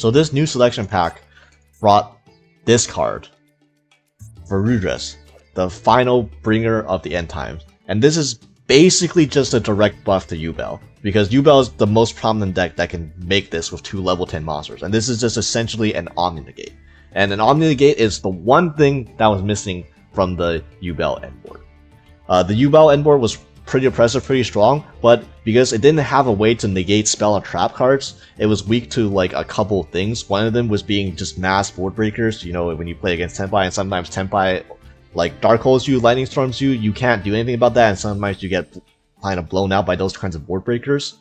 So this new selection pack brought this card, Varudras, the final bringer of the end times. And this is basically just a direct buff to Yubel, because Yubel is the most prominent deck that can make this with 2 level 10 monsters. And this is just essentially an Omni Negate. And an Omni Negate is the one thing that was missing from the Yubel endboard. The Yubel endboard was pretty impressive, pretty strong, but because it didn't have a way to negate spell and trap cards, it was weak to like a couple of things. One of them was being just mass board breakers. You know, when you play against Tenpai, and sometimes Tenpai like Dark Holes you, Lightning Storms you can't do anything about that, and sometimes you get kind of blown out by those kinds of board breakers.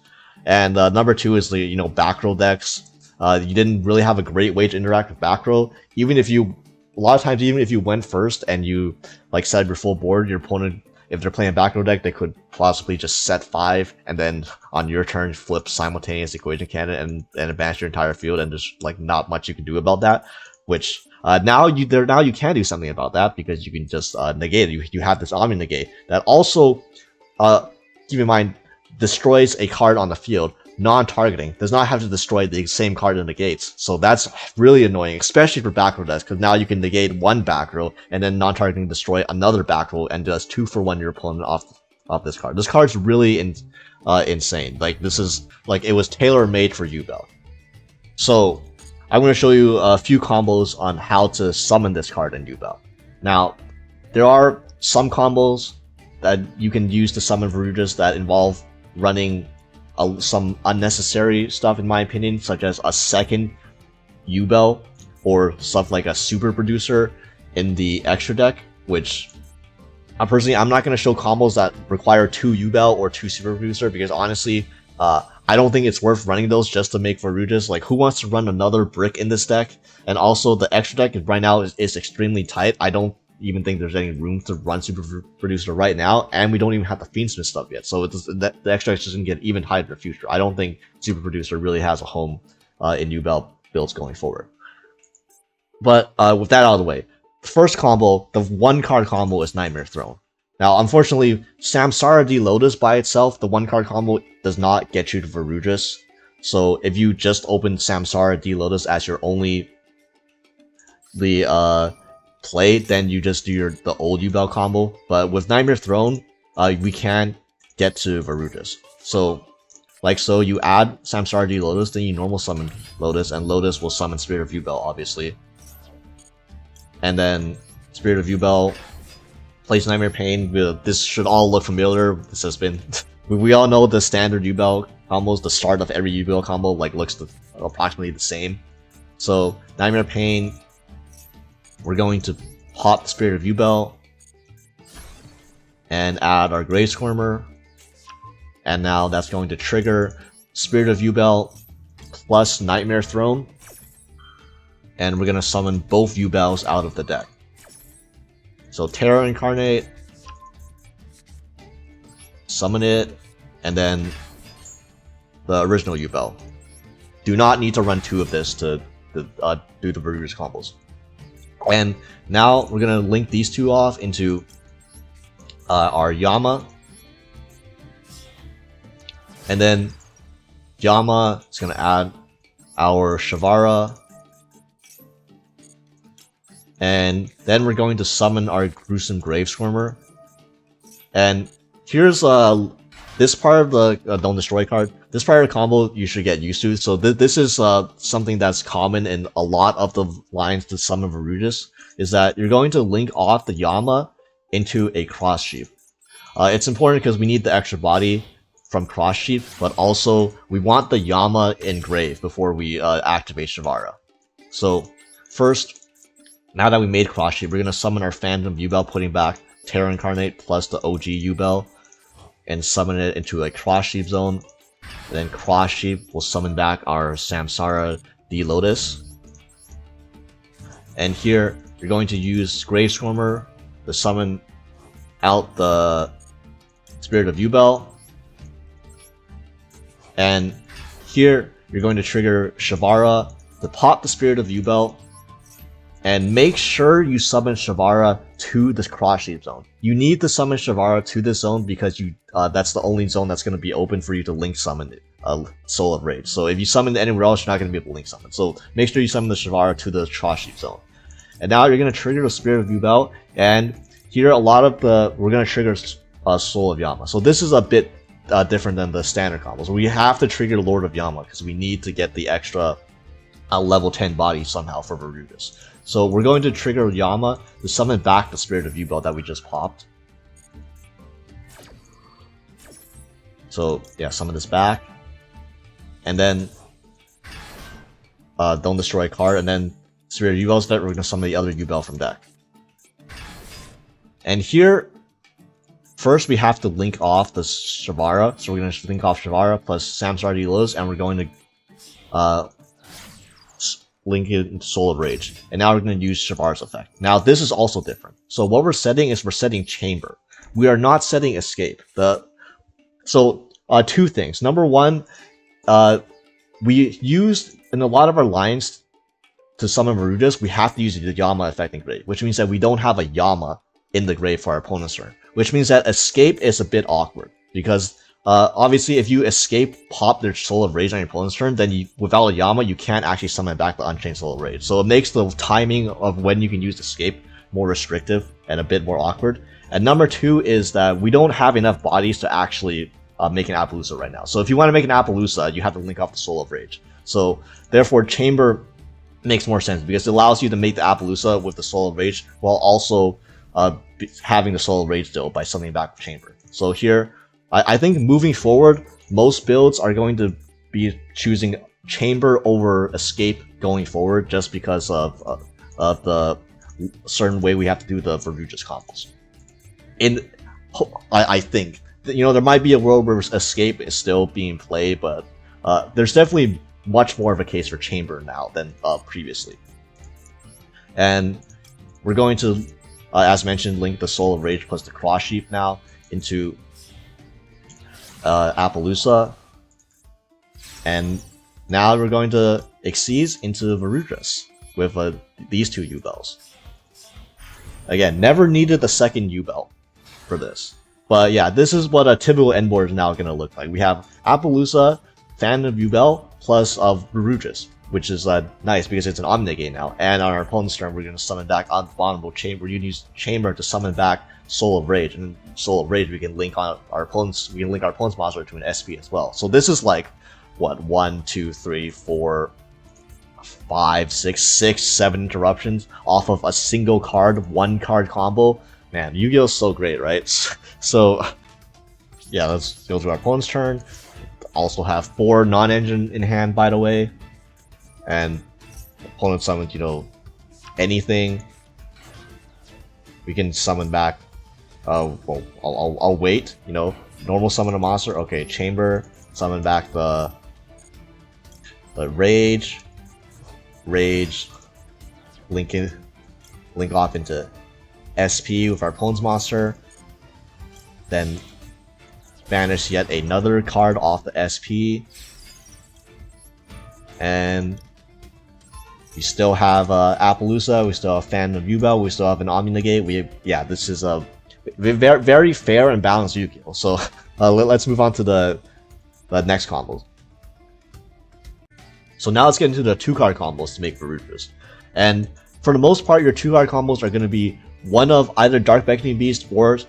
And number 2 is the, you know, back row decks. You didn't really have a great way to interact with back row. Even if you, a lot of times, even if you went first and you like set your full board, your opponent, if they're playing a back row deck, they could possibly just set 5 and then on your turn flip simultaneous equation cannon and advance your entire field, and there's like not much you can do about that. Which now you can do something about that, because you can just negate it. You have this Omni Negate that also, keep in mind, destroys a card on the field. Non-targeting does not have to destroy the same card it negates, so that's really annoying, especially for back row decks, because now you can negate one back row and then non-targeting destroy another back row and does 2 for 1 your opponent off this card. This card's really insane. Like, this is like, it was tailor-made for Yubel. So I'm going to show you a few combos on how to summon this card in Yubel. Now, there are some combos that you can use to summon Varudras that involve running some unnecessary stuff, in my opinion, such as a second Yubel or stuff like a super producer in the extra deck, which I'm not going to show combos that require 2 Yubel or 2 super producer, because honestly, I don't think it's worth running those just to make Varudras. Like, who wants to run another brick in this deck? And also, the extra deck right now is extremely tight. I don't even think there's any room to run super producer right now, and we don't even have the Fiendsmith stuff yet, so the extra deck is just going to get even tighter in the future. I don't think super producer really has a home in Yubel builds going forward. But with that out of the way, the first combo, the 1-card combo, is Nightmare Throne. Now, unfortunately, Samsara D Lotus by itself, the 1-card combo, does not get you to Varudras. So if you just open Samsara D Lotus as your only play, then you just do the old Yubel combo. But with Nightmare Throne, we can get to Varudras. So, you add Samsara D Lotus, then you normal summon Lotus, and Lotus will summon Spirit of Yubel, obviously. And then Spirit of Yubel plays Nightmare Pain. This should all look familiar. This has been we all know the standard Yubel combos. The start of every Yubel combo looks approximately the same. So Nightmare Pain, we're going to pop the Spirit of Yubel and add our Grave Squirmer, and now that's going to trigger Spirit of Yubel plus Nightmare Throne, and we're going to summon both Yubels out of the deck. So Terra Incarnate, summon it, and then the original Yubel. Do not need to run 2 of this to do the Varudras combos. And now we're going to link these 2 off into our Yama. And then Yama is going to add our Shavara. And then we're going to summon our Gruesome Grave Squirmer. And here's this part of the Don't Destroy card. This part of the combo you should get used to. So this is something that's common in a lot of the lines to summon Varudras, is that you're going to link off the Yama into a Cross Sheep. It's important because we need the extra body from Cross Sheep, but also we want the Yama in Grave before we activate Shavara. So first, now that we made Cross Sheep, we're going to summon our Phantom Yubel, putting back Terra Incarnate plus the OG Yubel, and summon it into a Cross Sheep zone. And then Cross Sheep will summon back our Samsara D Lotus. And here, you're going to use Grave Squirmer to summon out the Spirit of Yubel. And here, you're going to trigger Shavara to pop the Spirit of Yubel. And make sure you summon Shavara to this Cross Sheep zone. You need to summon Shavara to this zone because that's the only zone that's going to be open for you to link summon it Soul of Rage. So if you summon anywhere else, you're not going to be able to link summon. So make sure you summon the Samsara to the Trasheep zone. And now you're going to trigger the Spirit of Yubel, and here a lot of we're going to trigger Soul of Yama. So this is a bit different than the standard combos. We have to trigger Lord of Yama because we need to get the extra level 10 body somehow for Varudras. So we're going to trigger Yama to summon back the Spirit of Yubel that we just popped. So yeah, summon this back, and then don't destroy a card, and then Spirit of Yubel's deck, we're going to summon the other Yubel from deck. And here, first we have to link off the Samsara, so we're going to link off Samsara plus Samsara Lotus, and we're going to link it into Soul of Rage. And now we're going to use Samsara's effect. Now this is also different. So what we're setting is we're setting Chamber. We are not setting Escape. Two things. Number one, we used in a lot of our lines to summon Varudras, we have to use the Yama effect in grave, which means that we don't have a Yama in the grave for our opponent's turn. Which means that Escape is a bit awkward, because obviously if you Escape pop their Soul of Rage on your opponent's turn, then without a Yama, you can't actually summon back the Unchained Soul of Rage. So it makes the timing of when you can use Escape more restrictive and a bit more awkward. And number two is that we don't have enough bodies to actually make an Appaloosa right now. So if you want to make an Appaloosa, you have to link off the Soul of Rage. So therefore, Chamber makes more sense because it allows you to make the Appaloosa with the Soul of Rage while also having the Soul of Rage still by summoning back the Chamber. So here, I think moving forward, most builds are going to be choosing Chamber over Escape going forward, just because of the certain way we have to do the Varudras combos. I think, you know, there might be a world where Escape is still being played, but there's definitely much more of a case for Chamber now than previously. And we're going to, as mentioned, link the Soul of Rage plus the Trasheep now into Appaloosa. And now we're going to Xyz into Varudras with these two Yubels. Again, never needed the second Yubel for this. But yeah, this is what a typical end board is now going to look like. We have Appaloosa, Fan of Yubel, plus Varudras, which is nice because it's an Omni-Negate now. And on our opponent's turn, we're going to summon back on the bottom of Chamber. You can use Chamber to summon back Soul of Rage, and Soul of Rage we can link on our opponent's. We can link our opponent's monster to an SP as well. So this is like what 1, 2, 3, 4, 5, 6, 7 interruptions off of a single card, one card combo. Man, Yu-Gi-Oh! Is so great, right? So yeah, let's go to our opponent's turn. Also have 4 non-engine in hand, by the way, and opponent summons, you know, anything. We can summon back. Well, I'll wait. You know, normal summon a monster. Okay, Chamber. Summon back the Rage. Link off into SP with our opponent's monster. Then banish yet another card off the SP. And we still have Appaloosa, we still have Fan of Yubel, we still have an Omni-Negate. Yeah, this is a very, very fair and balanced Yu-Gi-Oh! So let's move on to the next combos. So now let's get into the 2-card combos to make Varudras. And for the most part, your 2-card combos are going to be one of either Dark Beckoning Beast or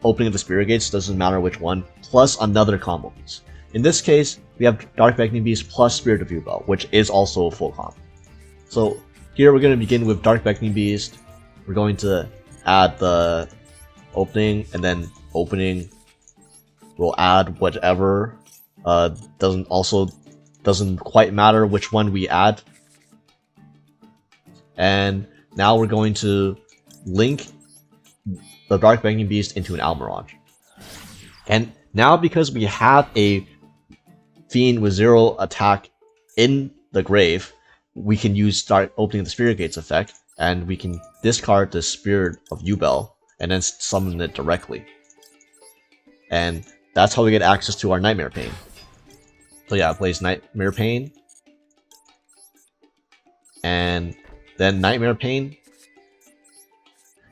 Opening of the Spirit Gates, doesn't matter which one, plus another combo piece. In this case, we have Dark Beckoning Beast plus Spirit of Yubel, which is also a full combo. So here we're going to begin with Dark Beckoning Beast. We're going to add the opening, and then opening will add whatever. Doesn't quite matter which one we add. And now we're going to link the Dark Beckoning Beast into an Almirage. And now because we have a Fiend with 0 attack in the grave, we can use Opening the Spirit Gates effect, and we can discard the Spirit of Yubel and then summon it directly. And that's how we get access to our Nightmare Pain. So yeah, it plays Nightmare Pain. And then Nightmare Pain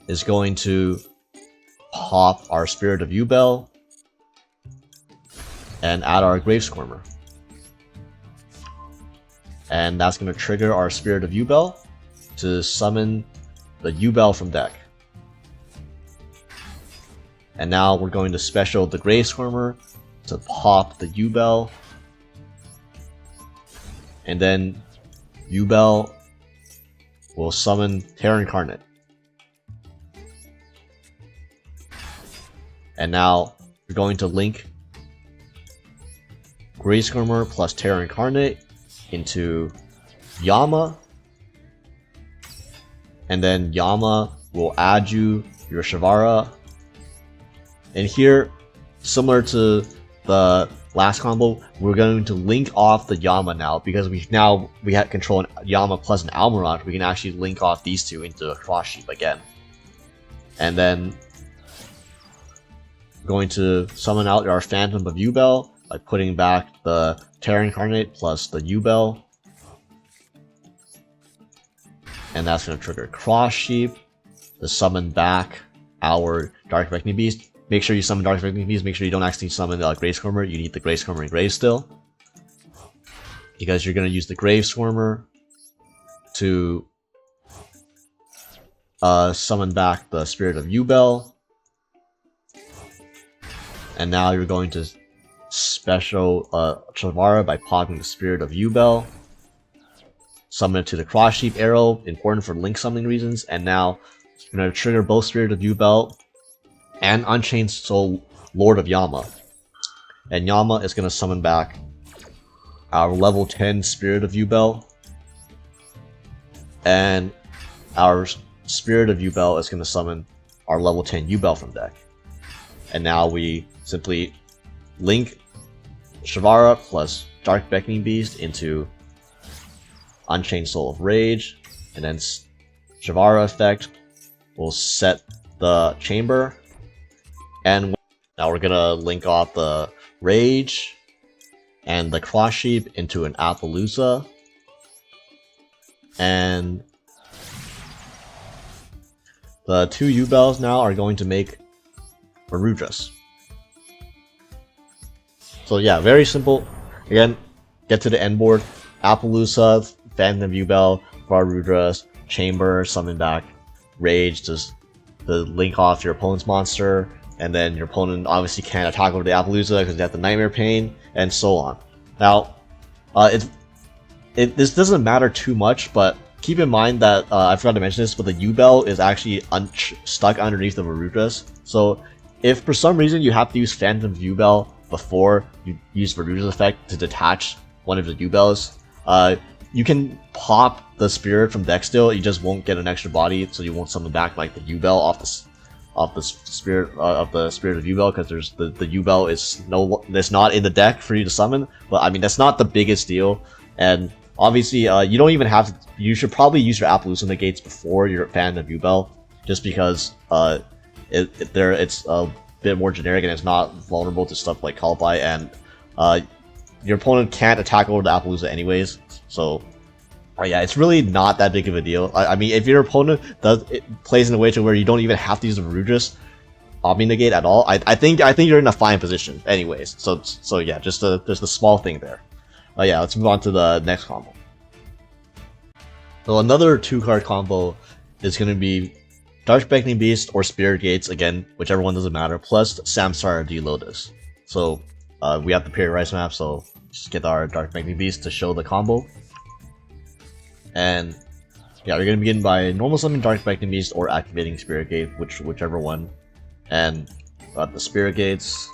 is going to pop our Spirit of Yubel and add our Grave Squirmer. And that's going to trigger our Spirit of Yubel to summon the Yubel from deck. And now we're going to special the Grave Squirmer to pop the Yubel. And then Yubel will summon Terra Incarnate. And now we're going to link Grave Squirmer plus Terra Incarnate into Yama. And then Yama will add you your Shavara. And here, similar to the last combo, we're going to link off the Yama now, because we have control Yama plus an Almiraj. We can actually link off these two into a cross sheep again. And then we're going to summon out our Phantom of Yubel by putting back the Terra Incarnate plus the Yubel. And that's going to trigger cross sheep to summon back our Dark Beckoning Beast. Make sure you summon Dark Beckoning Beast. Make sure you don't actually summon Grave Squirmer. You need the Grave Squirmer and Grave still, because you're going to use the Grave Squirmer to summon back the Spirit of Yubel. And now you're going to special Shavara by popping the Spirit of Yubel. Summon it to the Cross Sheep Arrow, important for link summoning reasons. And now you're going to trigger both Spirit of Yubel and Unchained Soul Lord of Yama. And Yama is going to summon back our level 10 Spirit of Yubel. And our Spirit of Yubel is going to summon our level 10 Yubel from deck. And now we simply link Shavara plus Dark Beckoning Beast into Unchained Soul of Rage. And then Shavara effect will set the chamber. And now we're gonna link off the Rage and the Cross Sheep into an Appaloosa. And the two Yubels now are going to make Varudras. So yeah, very simple. Again, get to the end board. Appaloosa, Phantom Yubel, Varudras, Chamber, summon back Rage to link off your opponent's monster. And then your opponent obviously can't attack over the Appaloosa because they have the Nightmare Pain, and so on. Now, this doesn't matter too much, but keep in mind that, I forgot to mention this, but the Yubel is actually stuck underneath the Varudras. So if for some reason you have to use Phantom Yubel before you use Varudras effect to detach one of the Yubels, you can pop the Spirit from deck still, you just won't get an extra body, so you won't summon back like the Yubel off the Spirit of Yubel, because there's the Yubel is not in the deck for you to summon. But I mean, that's not the biggest deal. And obviously, you don't even have to. You should probably use your Appaloosa negates before your Phantom of Yubel, just because it's a bit more generic and it's not vulnerable to stuff like Callby, and your opponent can't attack over the Appaloosa anyways. So yeah, it's really not that big of a deal. I mean, if your opponent plays in a way to where you don't even have to use the Varudras Omni negate at all, I think you're in a fine position anyways. So yeah, just a small thing there. Yeah, let's move on to the next combo. So another 2-card combo is going to be Dark Beckoning Beast or Spirit Gates, again, whichever one doesn't matter, plus Samsara D Lotus. So we have the Period Rice map, so just get our Dark Beckoning Beast to show the combo. And yeah, we're going to begin by normal summoning Dark Beckoning Beast or activating Spirit Gate, whichever one. And the Spirit Gates,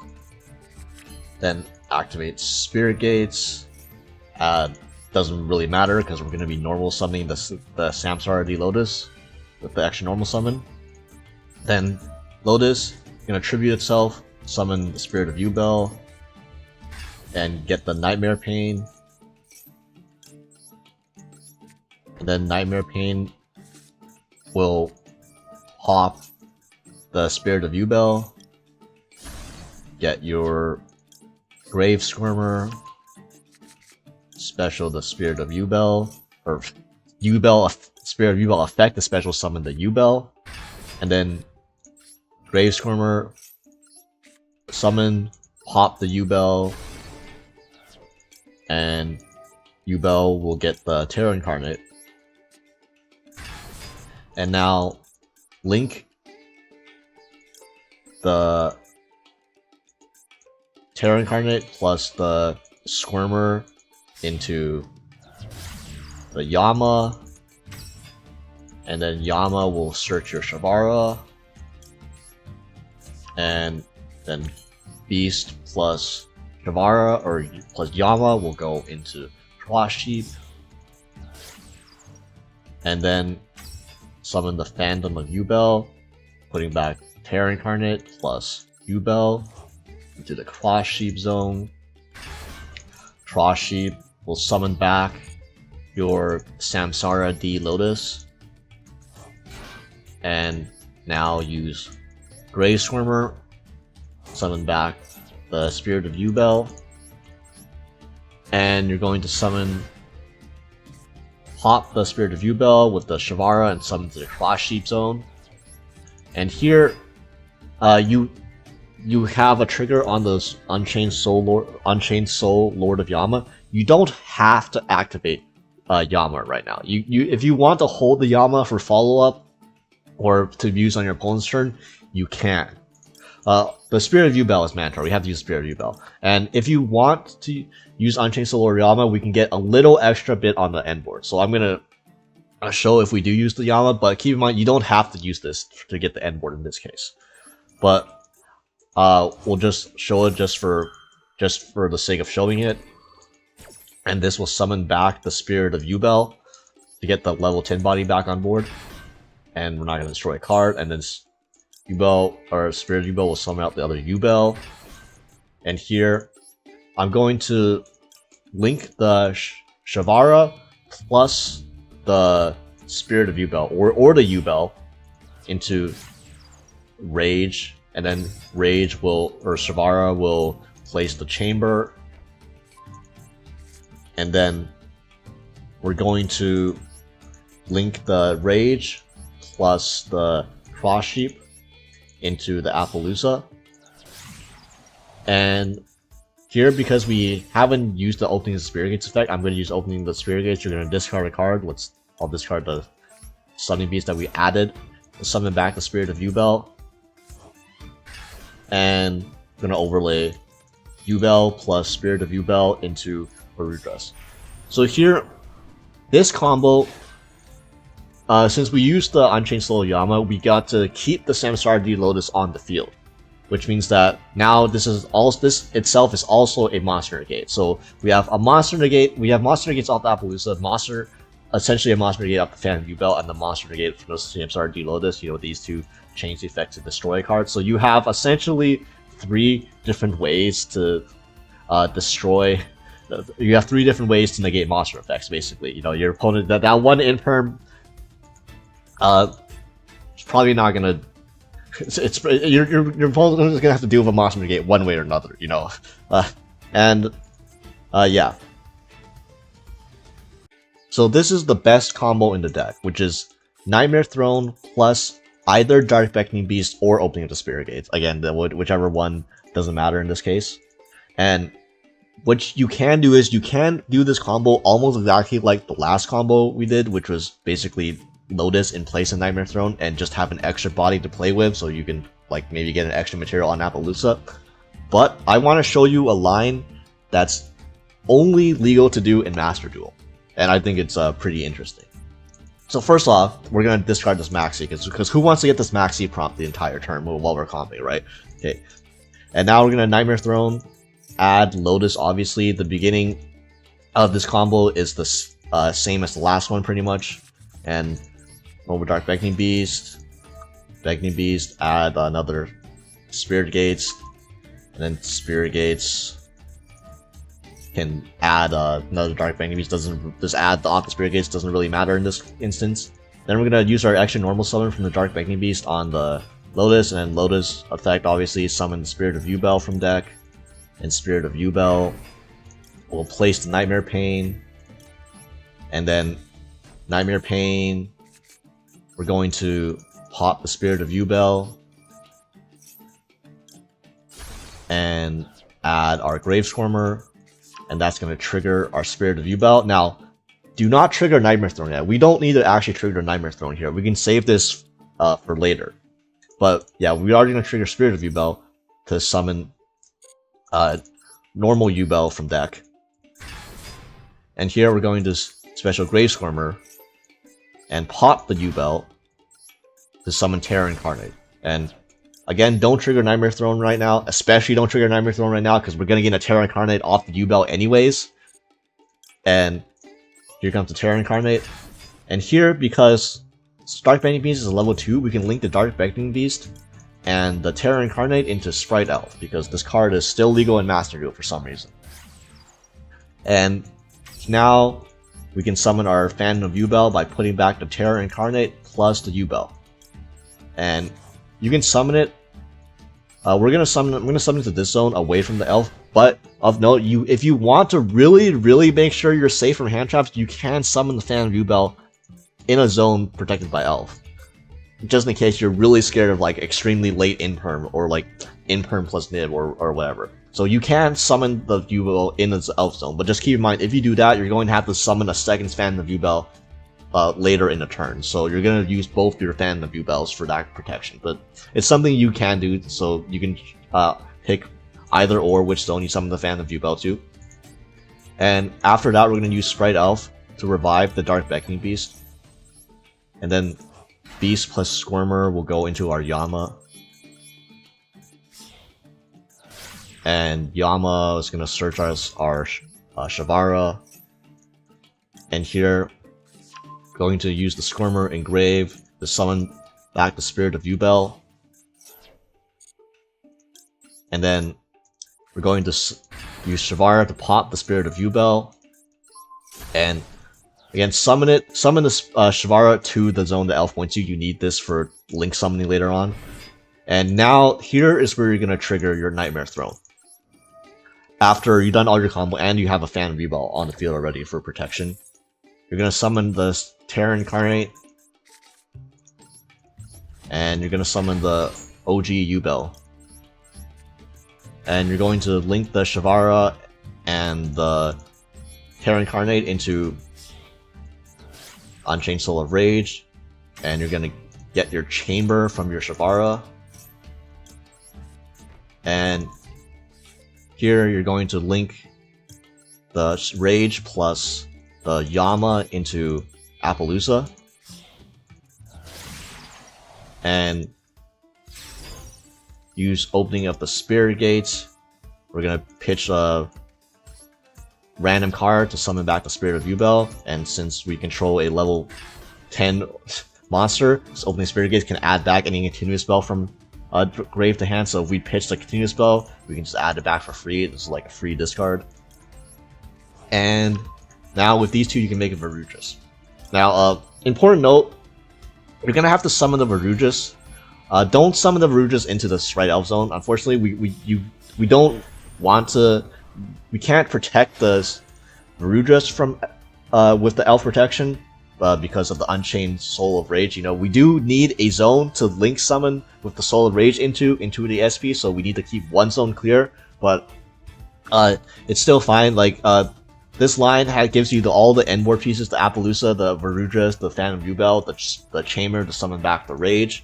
then activate Spirit Gates. Doesn't really matter because we're going to be normal summoning the Samsara D Lotus with the extra normal summon. Then Lotus is going to tribute itself, summon the Spirit of Yubel, and get the Nightmare Pain. And then Nightmare Pain will pop the Spirit of Yubel, get your Grave Squirmer, special the Spirit of Yubel, or Spirit of Yubel effect to special summon the Yubel, and then Grave Squirmer, summon, pop the Yubel, and Yubel will get the Terra Incarnate. And now link the Terra Incarnate plus the Squirmer into the Yama, and then Yama will search your Shavara, and then Beast plus Shavara or plus Yama will go into Sheep, and then summon the Phantom of Yubel, putting back Terra Incarnate plus Yubel into the Cross Sheep zone. Cross Sheep will summon back your Samsara D Lotus, and now use Grey Swimmer, summon back the Spirit of Yubel, and you're going to pop the Spirit of Yubel with the Shavara and summon to the Cross Sheep zone. And here, you have a trigger on those Unchained Soul Lord of Yama. You don't have to activate Yama right now. If you want to hold the Yama for follow-up or to use on your opponent's turn, you can. The Spirit of Yubel is mandatory. We have to use Spirit of Yubel. And if you want to use Unchained Soul Lord Yama, we can get a little extra bit on the end board. So I'm gonna show if we do use the Yama, but keep in mind you don't have to use this to get the end board in this case. But we'll just show it just for the sake of showing it. And this will summon back the Spirit of Yubel to get the level 10 body back on board. And we're not going to destroy a card. And then Yubel, or Spirit of Yubel, will summon out the other Yubel. And here, I'm going to link the Shavara plus the Spirit of Yubel, or the Yubel, into Rage. And then Rage will, or Shavara will place the Chamber. And then we're going to link the Rage plus the Cross Sheep into the Appaloosa. And here, because we haven't used the Opening the Spirit Gates effect, I'm going to use Opening the Spirit Gates. You're going to discard a card. I'll discard the Stunning Beast that we added to summon back the Spirit of Yubel. And I'm going to overlay Yubel plus Spirit of Yubel into Varudras. So here, this combo, since we used the Unchained Soul Yama, we got to keep the Samsara D Lotus on the field, which means that now this itself is also a monster negate. So we have a monster negate. We have monster negates off the Appaloosa, essentially a monster negate off the Phantom Yubel, and the monster negate from the Samsara D Lotus. You know, these two change the effect to destroy a card. So you have essentially 3 different ways to destroy. You have 3 different ways to negate monster effects. Basically, you know, your opponent that one imperm, is probably not gonna. Your opponent is gonna have to deal with a monster negate one way or another. You know, yeah. So this is the best combo in the deck, which is Nightmare Throne plus either Dark Beckoning Beast or Opening of the Spirit Gates. Again, whichever one doesn't matter in this case. And what you can do is you can do this combo almost exactly like the last combo we did, which was basically Lotus in place of Nightmare Throne and just have an extra body to play with, so you can like maybe get an extra material on Appaloosa. But I want to show you a line that's only legal to do in Master Duel, and I think it's pretty interesting. So first off, we're going to discard this Maxi, because who wants to get this Maxi prompt the entire turn while we're comboing, right? Okay. And now we're going to Nightmare Throne, add Lotus, obviously. The beginning of this combo is the same as the last one, pretty much. And over Dark Beckoning Beast, add another Spirit Gates, and then Spirit Gates can add another Dark Beckoning Beast. Doesn't just add the Aqua Spirit Gates, doesn't really matter in this instance. Then we're gonna use our extra normal summon from the Dark Beckoning Beast on the Lotus, and then Lotus effect obviously summon the Spirit of Yubel from deck, and Spirit of Yubel will place the Nightmare Pain, and then Nightmare Pain, we're going to pop the Spirit of Yubel and add our Grave Swarmer, and that's going to trigger our Spirit of Yubel. Now, do not trigger Nightmare Throne yet. We don't need to actually trigger Nightmare Throne here. We can save this for later. But yeah, we're already going to trigger Spirit of Yubel to summon normal Yubel from deck. And here we're going to special Grave Squirmer and pop the Yubel to summon Terra Incarnate. And again, don't trigger Nightmare Throne right now. Especially don't trigger Nightmare Throne right now, because we're going to get a Terra Incarnate off the Yubel anyways. And here comes the Terra Incarnate. And here, because Dark Beckoning Beast is a level 2, we can link the Dark Beckoning Beast and the Terra Incarnate into Spright Elf, because this card is still legal in Master Duel for some reason. And now we can summon our Phantom of Yubel by putting back the Terra Incarnate plus the Yubel. And you can summon it. I'm gonna summon it to this zone away from the elf. But of note, if you want to really make sure you're safe from hand traps, you can summon the Phantom of Yubel in a zone protected by elf, just in case you're really scared of like extremely late imperm or like imperm plus nib or whatever. So you can summon the Yubel in the elf zone, but just keep in mind, if you do that, you're going to have to summon a second Phantom of Yubel later in the turn. So you're going to use both your Phantom of Yubels for that protection. But it's something you can do, so you can pick either or which zone you summon the Phantom of Yubel to. And after that, we're going to use Spright Elf to revive the Dark Beckoning Beast. And then Beast plus Squirmer will go into our Yama. And Yama is going to search our Shavara. And here, going to use the Squirmer Engrave to summon back the Spirit of Yubel. And then we're going to use Shavara to pop the Spirit of Yubel. And again, summon this Shavara to the zone the elf points you. You need this for link summoning later on. And now, here is where you're going to trigger your Nightmare Throne. After you've done all your combo and you have a Phantom Yubel on the field already for protection, you're going to summon the Terra Incarnate. And you're going to summon the OG Yubel. And you're going to link the Shavara and the Terra Incarnate into Unchained Soul of Rage, and you're going to get your Chamber from your Shavara. And here you're going to link the Rage plus the Yama into Appaloosa. And use opening of the Spirit Gates. We're going to pitch a random card to summon back the Spirit of Yubel, and since we control a level 10 monster, this opening Spirit Gates can add back any continuous spell from grave to hand. So if we pitch the continuous spell, we can just add it back for free. This is like a free discard. And now with these two, you can make a Varudras. Now, important note, you're gonna have to summon the Varudras. Don't summon the Varudras into the Spright Elf zone. Unfortunately, we don't want to. We can't protect the Varudras from with the elf protection because of the Unchained Soul of Rage. You know, we do need a zone to link summon with the Soul of Rage into the SP, so we need to keep one zone clear. But it's still fine. Like this line gives you all the end board pieces: the Appaloosa, the Varudras, the Phantom Yubel, the Chamber to summon back the Rage.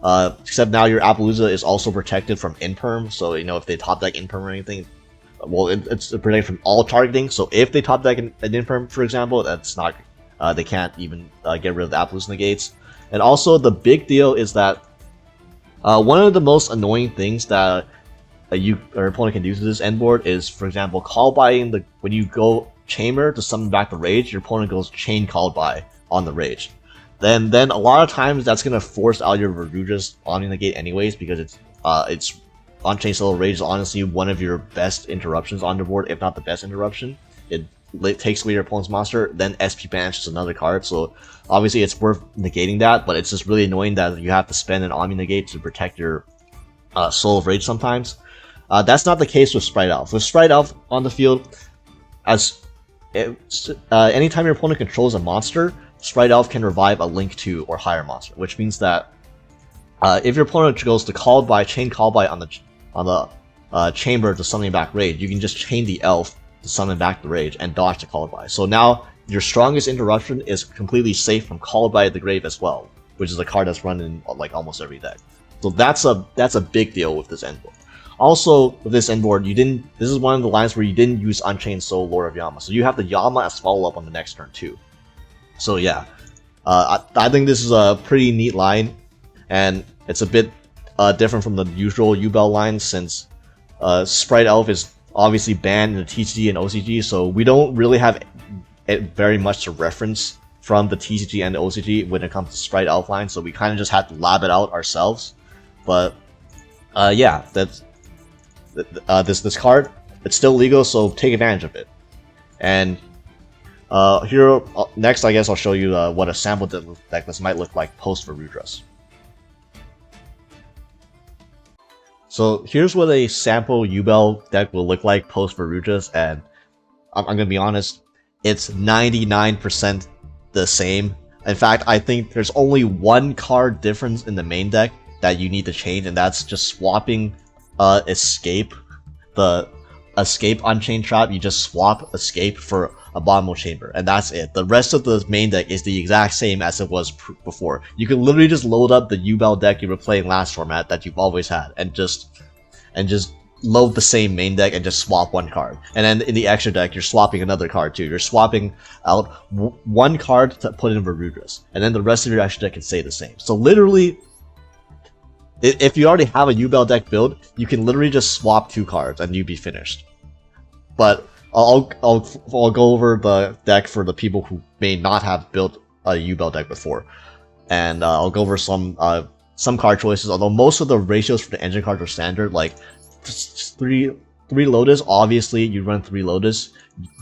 Except now your Appaloosa is also protected from Imperm, so you know if they top deck Imperm or anything. Well, it's protected from all targeting, so if they top deck an Imperm, for example, that's not, they can't even get rid of the Appaloosa negates. And also, the big deal is that one of the most annoying things that you or opponent can do to this end board is, for example, call buying when you go Chamber to summon back the Rage, your opponent goes Chain Called By on the Rage. Then a lot of times that's gonna force out your Varudras on the negate anyways, because it's Unchained Soul of Rage is honestly one of your best interruptions on the board, if not the best interruption. It takes away your opponent's monster, then SP banish is another card, so obviously it's worth negating that, but it's just really annoying that you have to spend an Omni Negate to protect your Soul of Rage sometimes. That's not the case with Spright Elf. With Spright Elf on the field, anytime your opponent controls a monster, Spright Elf can revive a Link 2 or higher monster, which means that if your opponent goes to Chain Called By on the Chamber to summon back Rage, you can just chain the Elf to summon back the Rage and dodge the Colubi. So now your strongest interruption is completely safe from Colubi at the grave as well, which is a card that's run in like almost every deck. So that's a big deal with this end board. Also, with this end board, this is one of the lines where you didn't use Unchained Soul, Lord of Yama. So you have the Yama as follow-up on the next turn too. So yeah, I think this is a pretty neat line, and it's a bit different from the usual Yubel line since Spright Elf is obviously banned in the TCG and OCG, so we don't really have it very much to reference from the TCG and the OCG when it comes to Spright Elf line, so we kind of just had to lab it out ourselves. But yeah, that's this card, it's still legal, so take advantage of it. And here next, I guess I'll show you what a sample deck list might look like post Varudras. So here's what a sample Yubel deck will look like post Varudras, and I'm gonna be honest, it's 99% the same. In fact, I think there's only one card difference in the main deck that you need to change, and that's just swapping Escape. The Escape Unchained Trap, you just swap Escape for Abominable Chamber, and that's it. The rest of the main deck is the exact same as it was before. You can literally just load up the Yubel deck you were playing last format that you've always had, and just load the same main deck and just swap one card. And then in the extra deck, you're swapping another card too. You're swapping out one card to put in Varudras, and then the rest of your extra deck can stay the same. So literally, if you already have a Yubel deck build, you can literally just swap 2 cards and you'd be finished. But I'll go over the deck for the people who may not have built a Yubel deck before, and I'll go over some card choices. Although most of the ratios for the engine cards are standard, like 3 Lotus. Obviously, you run 3 Lotus.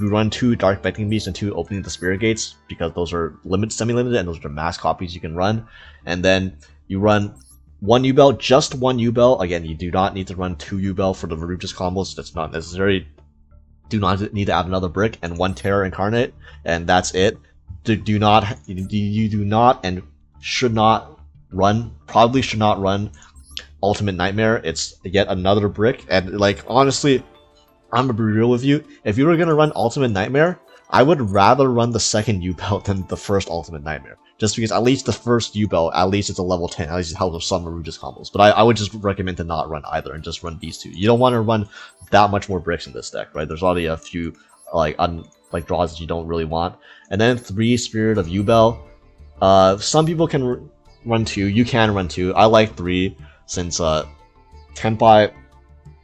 You run 2 Dark Beckoning Beasts and 2 Opening the Spirit Gates because those are semi-limited, and those are the mass copies you can run. And then you run 1 Yubel, just 1 Yubel. Again, you do not need to run 2 Yubel for the Varudras combos. That's not necessary. Do not need to add another brick, and 1 Terror Incarnate, and that's it. You do not and should not run, probably should not run Ultimate Nightmare. It's yet another brick, and like honestly, I'm gonna be real with you. If you were gonna run Ultimate Nightmare, I would rather run the second Yubel than the first Ultimate Nightmare. Just because at least the first Yubel, at least it's a level 10, at least it helps with some Varudras combos. But I would just recommend to not run either and just run these 2. You don't want to run that much more bricks in this deck, right? There's already a few like draws that you don't really want. And then 3 Spirit of Yubel. Some people can run 2. You can run 2. I like 3 since Tenpai,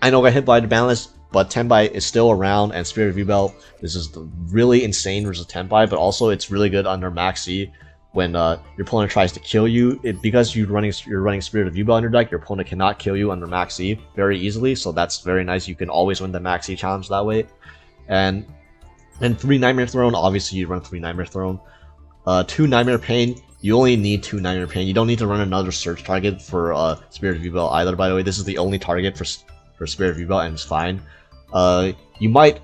I know got hit by the ban list, but Tenpai is still around, and Spirit of Yubel is just really insane versus Tenpai, but also it's really good under Max C. When your opponent tries to kill you, because you're running Spirit of Yubel in your deck, your opponent cannot kill you under Max C very easily, so that's very nice. You can always win the Max C challenge that way. And then 3 Nightmare Throne, obviously you run 3 Nightmare Throne. 2 Nightmare Pain, you only need 2 Nightmare Pain. You don't need to run another search target for Spirit of Yubel either, by the way. This is the only target for Spirit of Yubel, and it's fine. You might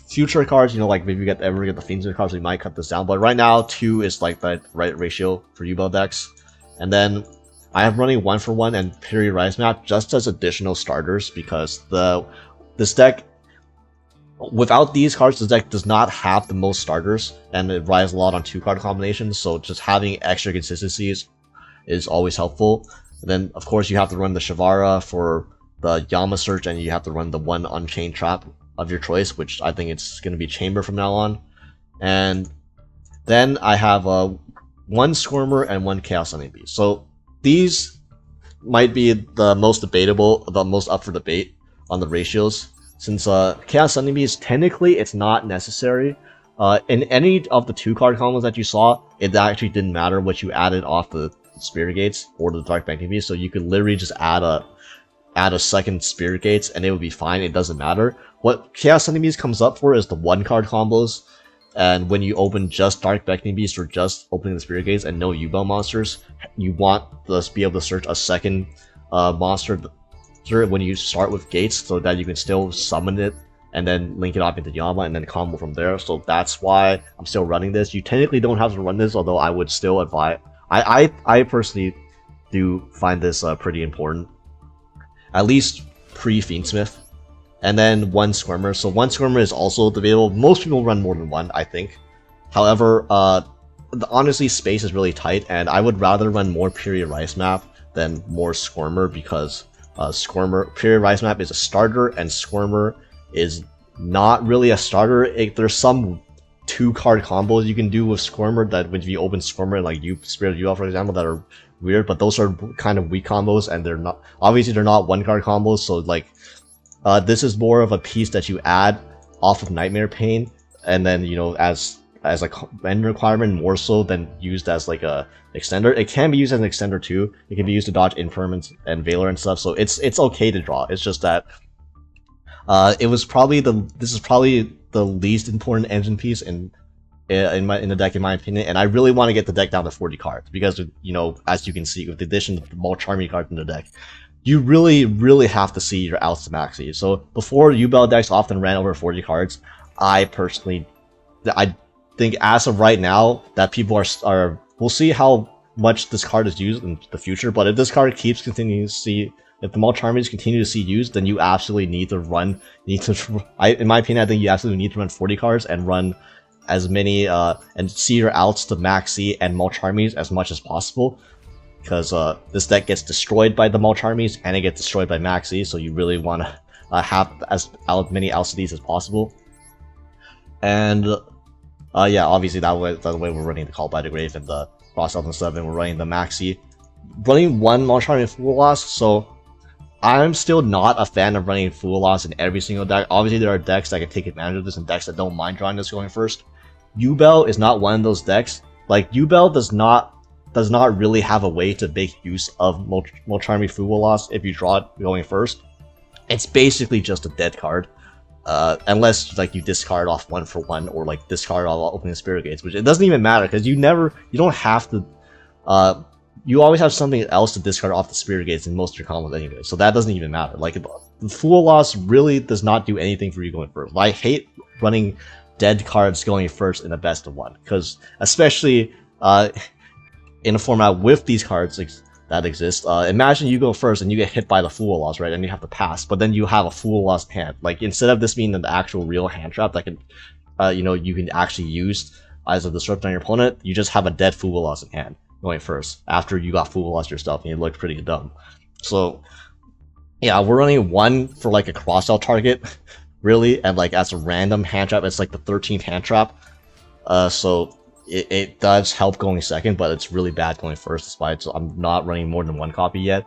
future cards, like maybe you ever get the Fiends cards, so you might cut this down. But right now, 2 is like the right ratio for Yubel decks. And then I have running 1-for-1 and Period Rise Map just as additional starters because this deck, without these cards, this deck does not have the most starters, and it relies a lot on 2-card combinations. So just having extra consistencies is always helpful. And then of course you have to run the Shavara for the Yama search, and you have to run the 1 Unchained Trap of your choice, which I think it's going to be Chamber from now on. And then I have 1 Squirmer and 1 Chaos Sending Beast. So these might be the most debatable, the most up for debate on the ratios, since Chaos Sending Beast, technically it's not necessary. In any of the 2-card combos that you saw, it actually didn't matter what you added off the Spirit Gates or the Dark Beckoning Beast, so you could literally just add a second Spirit Gates and it would be fine. It doesn't matter. What Chaos Sending Beast comes up for is the 1-card combos, and when you open just Dark Beckoning Beast or just opening the Spirit Gates and no Yubel monsters, you want to be able to search a second monster when you start with Gates, so that you can still summon it and then link it off into Yama and then combo from there. So that's why I'm still running this. You technically don't have to run this, although I would still advise. I personally do find this pretty important, at least pre-Fiendsmith. and then 1 Squirmer. So 1 Squirmer is also available. Most people run more than 1, I think. However, honestly, space is really tight, and I would rather run more Period Rice Map than more Squirmer, because Period Rice Map is a starter, and Squirmer is not really a starter. There's some 2-card combos you can do with Squirmer that when you open Squirmer, like Spirit Yubel, for example, that are weird, but those are kind of weak combos, and they're not 1-card combos. So like, this is more of a piece that you add off of Nightmare Pain, and then, you know, as a end requirement, more so than used as like a extender. It can be used as an extender too. It can be used to dodge Infirmants and Valor and stuff. So it's okay to draw. It's just that this is probably the least important engine piece in the deck, in my opinion. And I really want to get the deck down to 40 cards, because, you know, as you can see, with the addition of the more charming cards in the deck, you really have to see your outs to maxi. So before, Yubel decks often ran over 40 cards. I think as of right now that people are we'll see how much this card is used in the future, but if this card keeps continuing to see, if the Mulcharmies continue to see used, then you absolutely need to run, in my opinion, I think you absolutely need to run 40 cards and run as many, and see your outs to maxi and Mulcharmies as much as possible, because this deck gets destroyed by the Mulcharmies and it gets destroyed by maxi, so you really want to have as many outs to these as possible. And yeah, obviously that's the way we're running the Call by the Grave and the Cross Elf and stuff, and we're running the maxi. Running 1 Mulcharmy Fool Loss, so I'm still not a fan of running Fool Loss in every single deck. Obviously there are decks that can take advantage of this and decks that don't mind drawing this going first. Yubel is not one of those decks. Like, Yubel does not really have a way to make use of Mulcharmy Fool Loss if you draw it going first. It's basically just a dead card. Unless like you discard off 1-for-1, or like discard off opening Spirit Gates, which it doesn't even matter, because you don't have to, you always have something else to discard off the Spirit Gates in most of your combos anyway, so that doesn't even matter. Like, the Fool Loss really does not do anything for you going first. I hate running dead cards going first in a best of 1, because especially in a format with these cards that exist. Imagine you go first and you get hit by the Fool Loss, right? And you have to pass, but then you have a Fool Loss hand. Like, instead of this being an actual real hand trap that can, you know, you can actually use as a disrupt on your opponent, you just have a dead Fool Loss in hand going first after you got Fool Loss yourself, and you looked pretty dumb. So yeah, we're running 1 for like a cross-out target, really, and like as a random hand trap. It's like the 13th hand trap. So it does help going second, but it's really bad going first. That's why I'm not running more than 1 copy yet.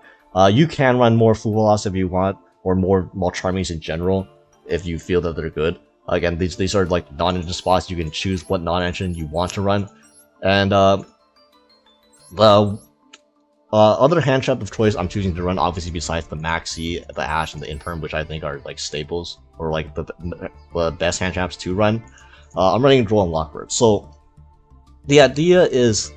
You can run more Fool Loss if you want, or more Mulcharmies in general if you feel that they're good. Again, these are like non-engine spots. You can choose what non-engine you want to run. And the other hand trap of choice I'm choosing to run, obviously besides the Maxi, the Ash, and the Imperm, which I think are like staples, or like the best hand traps to run, I'm running Droll and Lockbird. So the idea is,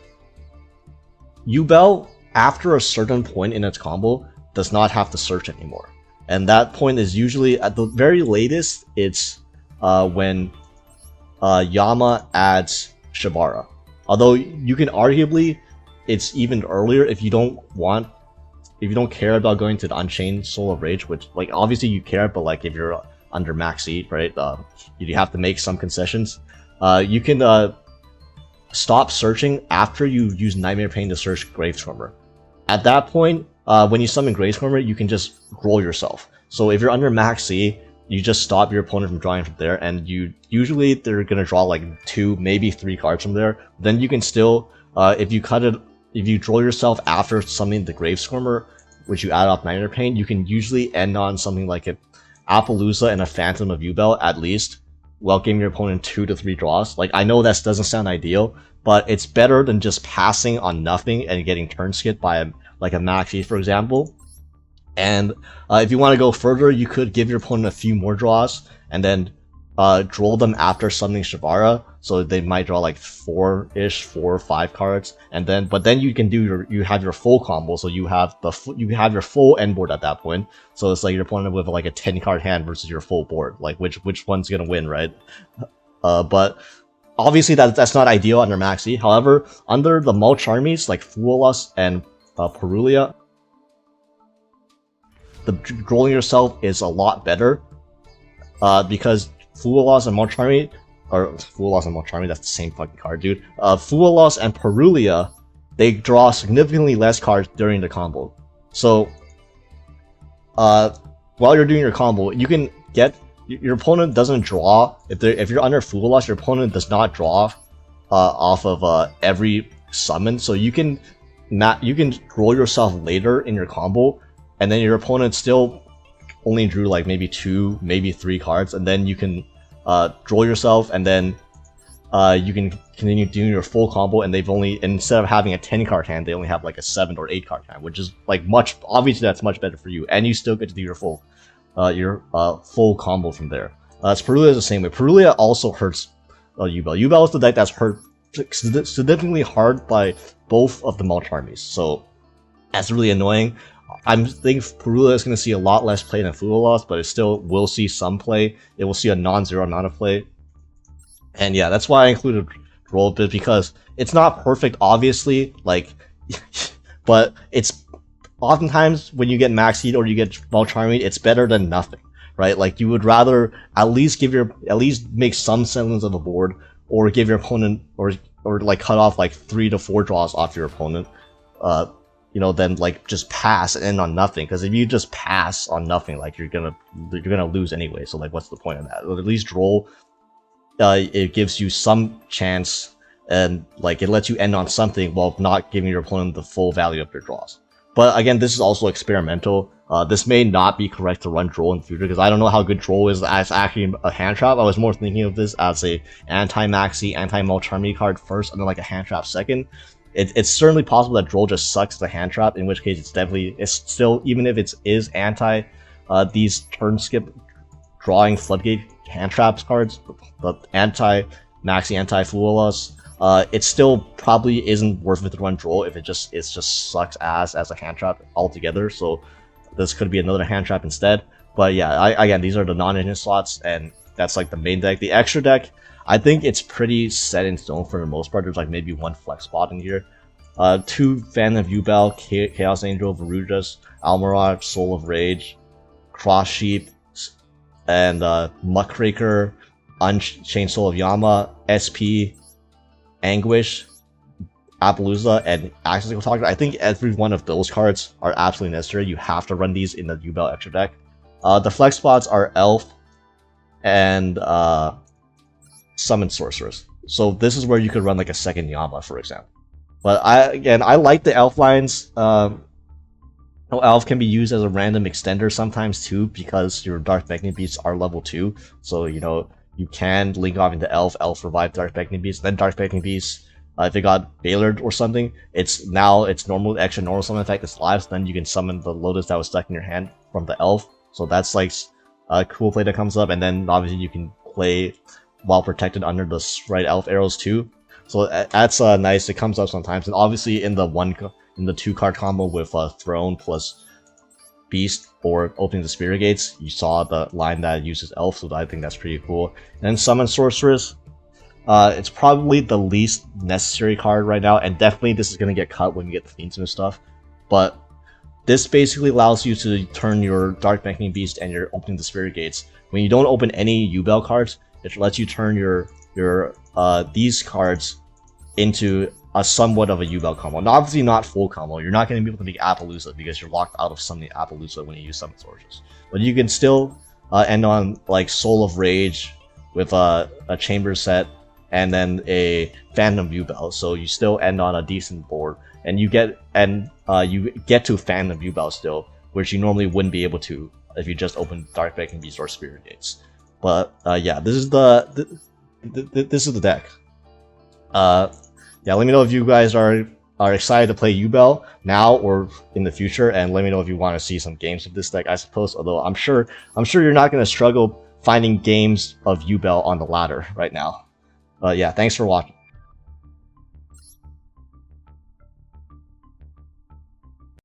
Yubel, after a certain point in its combo, does not have to search anymore. And that point is usually, at the very latest, it's when Yama adds Shibara. Although you can arguably, it's even earlier if you don't care about going to the Unchained Soul of Rage, which, like, obviously you care, but like if you're under max seed, right, you have to make some concessions. You can stop searching after you use Nightmare Pain to search Gravestormer. At that point, when you summon Gravestormer, you can just roll yourself. So if you're under max C, you just stop your opponent from drawing from there, and usually they're gonna draw like 2, maybe 3 cards from there. Then you can still, if you draw yourself after summoning the Gravestormer, which you add off Nightmare Pain, you can usually end on something like an Appaloosa and a Phantom of Yubel at least, while giving your opponent 2 to 3 draws. Like, I know that doesn't sound ideal, but it's better than just passing on nothing and getting turn skipped by a Maxi, for example. And if you want to go further, you could give your opponent a few more draws and then draw them after summoning Shibara, so they might draw like 4 or 5 cards, and then you can do you have your full combo, so you have your full end board at that point. So it's like your opponent with like a 10 card hand versus your full board, like which one's gonna win, right? But obviously that's not ideal under Maxi. However, under the Mulch armies like Fuelas and Perulia, the rolling yourself is a lot better. because Fuelos and Molcharmi, or Fuelos and Molcharmi, that's the same fucking card, dude. Fuelos and Perulia, they draw significantly less cards during the combo. So, while you're doing your combo, you can get your opponent doesn't draw if you're under Fuelos, your opponent does not draw off of every summon, so you can roll yourself later in your combo, and then your opponent still only drew like maybe 2, maybe 3 cards, and then you can draw yourself, and then you can continue doing your full combo, and they've only, instead of having a 10 card hand, they only have like a 7 or 8 card hand, which is like obviously that's much better for you, and you still get to do your full combo from there. Perulia is the same way. Perulia also hurts Yubel. Yubel is the deck that's hurt significantly hard by both of the Molcharmis, so that's really annoying. I think Perulia is going to see a lot less play than Fuelos, but it still will see some play. It will see a non-zero amount of play. And yeah, that's why I included Roll a bit, because it's not perfect, obviously, like, but it's oftentimes when you get Max Heat or you get Molcharmi, it's better than nothing, right? Like, you would rather at least make some semblance of a board, or give your opponent, or like cut off like 3 to 4 draws off your opponent, you know, than like just pass and end on nothing. Because if you just pass on nothing, like you're gonna lose anyway. So like, what's the point of that? Or at least roll. It gives you some chance, and like it lets you end on something while not giving your opponent the full value of their draws. But again, this is also experimental. This may not be correct to run Droll in the future, because I don't know how good Droll is as actually a hand trap. I was more thinking of this as a anti-Maxi, anti-Molcharmi card first, and then like a hand trap second. It's certainly possible that Droll just sucks the hand trap, in which case it's still, even if it is anti these turn skip drawing floodgate hand traps cards, the anti-Maxi, anti-Fuelos, it still probably isn't worth it to run Droll if it just sucks ass as a hand trap altogether. So this could be another hand trap instead. But yeah, again, these are the non-engine slots, and that's like the main deck. The extra deck, I think it's pretty set in stone for the most part. There's like maybe 1 flex spot in here. 2 Fan of Yubel, Chaos Angel, Varudras, Almiraj, Soul of Rage, Cross Sheep, and Muckraker, Unchained Soul of Yama, SP, Anguish, Appaloosa, and Accidental Target. I think every one of those cards are absolutely necessary. You have to run these in the Yubel extra deck. The flex spots are Elf and Summon Sorceress. So this is where you could run like a second Yama, for example. But I like the Elf lines. Elf can be used as a random extender sometimes too, because your Dark Beckoning Beasts are level 2. So, you know, you can link off into Elf revive Dark Beckoning Beasts, then Dark Beckoning Beasts, if it got Baylord or something, it's normal, extra normal summon effect, it's live, so then you can summon the Lotus that was stuck in your hand from the Elf. So that's like a cool play that comes up, and then obviously you can play while protected under the Spright Elf arrows too. So that's nice, it comes up sometimes, and obviously in the 2 card combo with Throne plus Beast or Opening the Spirit Gates, you saw the line that uses Elf, so I think that's pretty cool. And then Summon Sorceress, it's probably the least necessary card right now, and definitely this is going to get cut when you get the Fiends and stuff. But this basically allows you to turn your Dark Beckoning Beast and your Opening the Spirit Gates. When you don't open any Yubel cards, it lets you turn your these cards into a somewhat of a Yubel combo. And obviously not full combo. You're not going to be able to make Appaloosa because you're locked out of summoning Appaloosa when you use Summon Sorceress. But you can still end on like Soul of Rage with a Chamber set, and then a Phantom Yubel, so you still end on a decent board, and you get to Phantom Yubel still, which you normally wouldn't be able to if you just open Dark Beckoning Beast or Spirit Gates. But yeah, this is the deck. Yeah, let me know if you guys are excited to play Yubel now or in the future, and let me know if you want to see some games of this deck, I suppose. Although I'm sure you're not going to struggle finding games of Yubel on the ladder right now. Yeah, thanks for watching.